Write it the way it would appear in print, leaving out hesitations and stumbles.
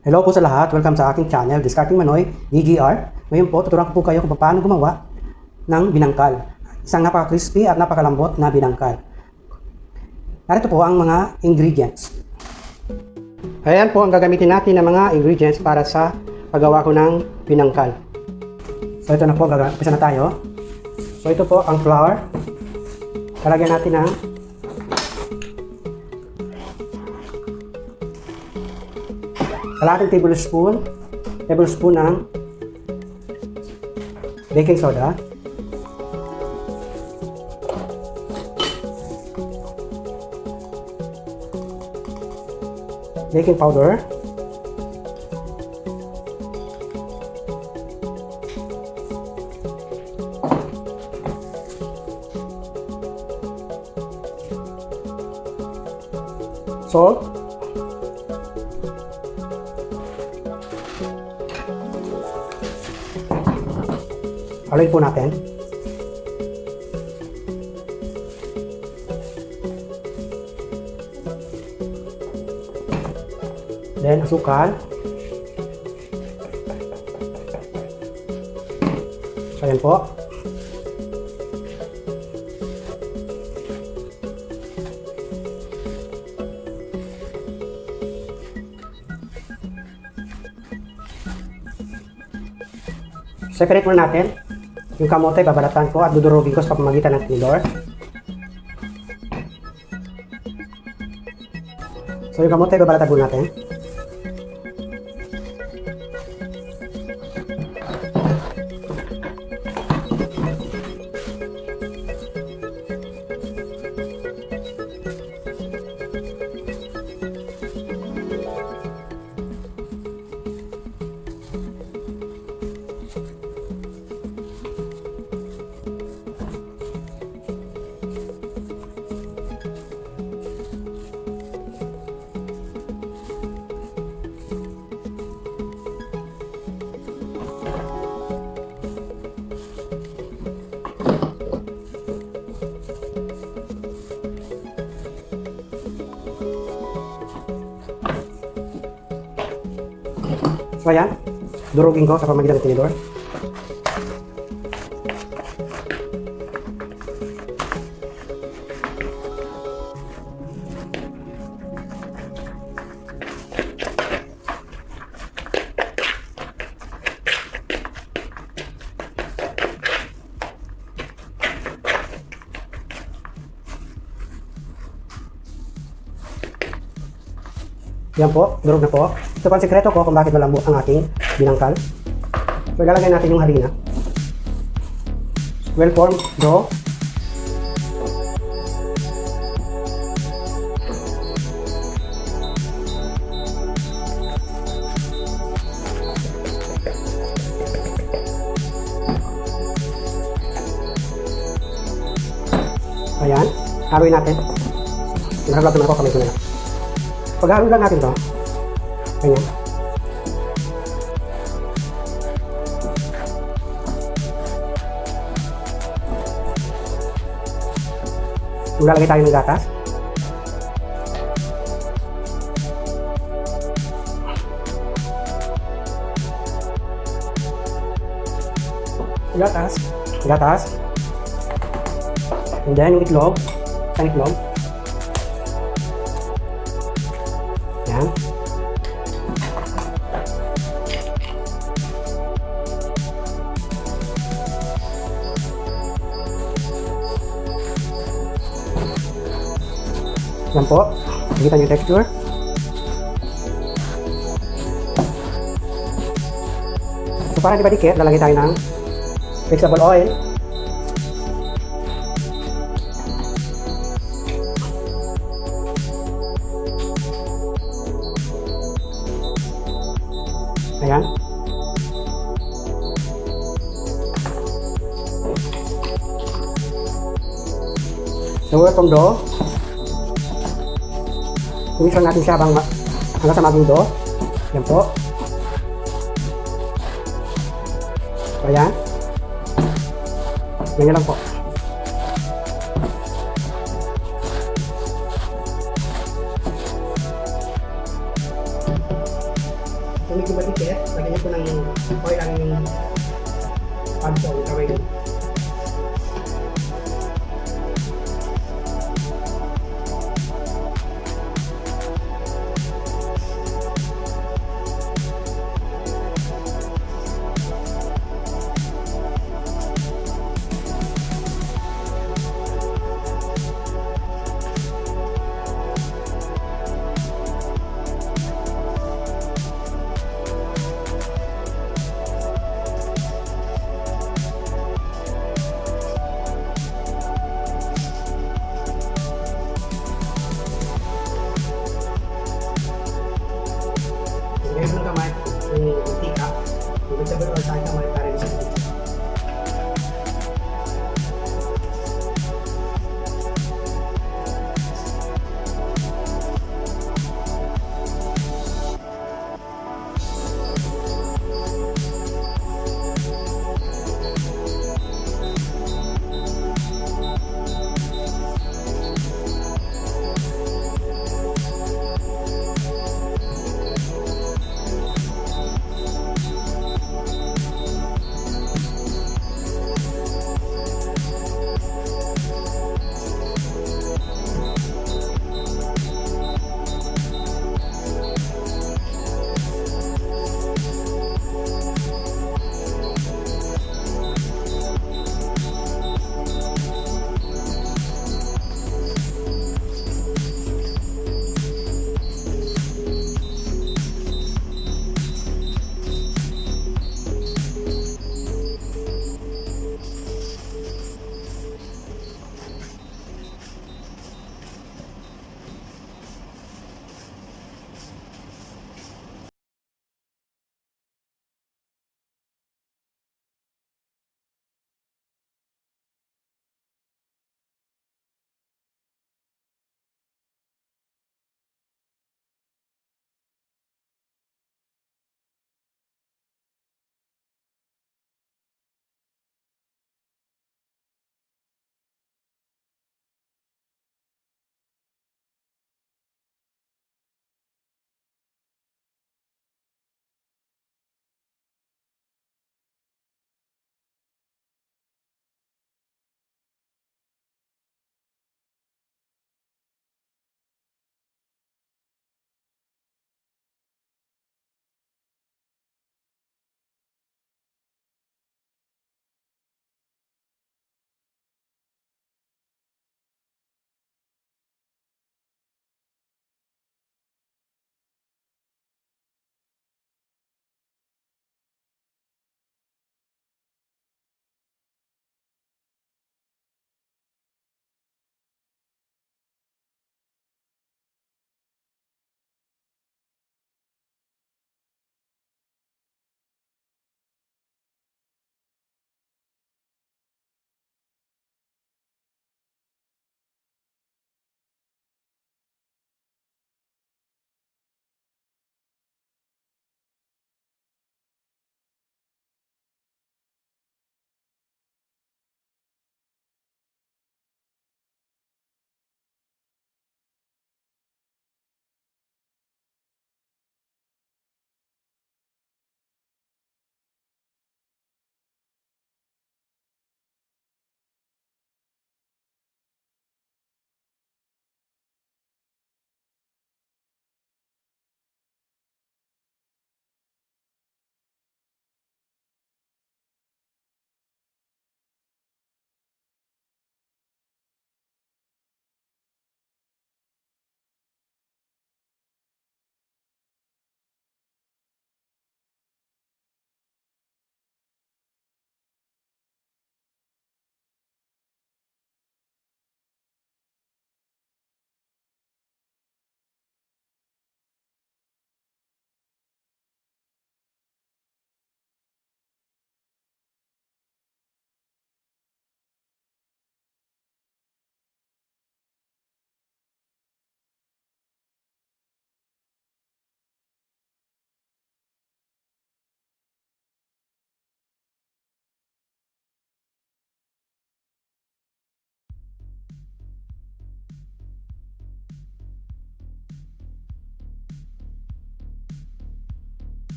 Hello po sa lahat, welcome sa aking channel, Discarding Manoy, DGR. Ngayon po, tuturuan ko po kayo kung paano gumawa ng binangkal. Isang napaka-crispy at napakalambot na binangkal. Narito po ang mga ingredients. Ayan po ang gagamitin natin ng mga ingredients para sa paggawa ko ng binangkal. So ito na po, umpisa na tayo. So ito po ang flour. Lalagyan natin ng kalahating tablespoon ng baking soda, baking powder, salt, haluin po natin. Then, asukal. So, ayan po. Separate muna natin. Yung kamote, babalatan ko at dudurugin ko sa pamamagitan ng tinidor. So, yung kamote, babalatan po natin. So ayan, durugin ko sa pamamagitan ng tinidor. Yan po, durog na po. Ito pa ang sekreto ko kung bakit malambot ang ating binangkal. So, ilalagay natin yung harina. Well-formed dough. Ayan, haluin natin. Nakaglap naman ako, kamay ko na lang. Paghalo lang natin ito. Ganyan. Maglalagay tayo ng gatas. Gatas. And then yung itlog. Isang itlog. Yan. Yan po. Nakita niyo yung texture. So para di ba dikit, lalagay tayo ng vegetable oil. Ayan. So, itong dough. Kumisa natin siya hanggang sa maging dough. Yan po. So, ayan. Ganyan lang po. Kung medyo matikit, lagyan niyo po ng oil ang yung pagkaw, gawin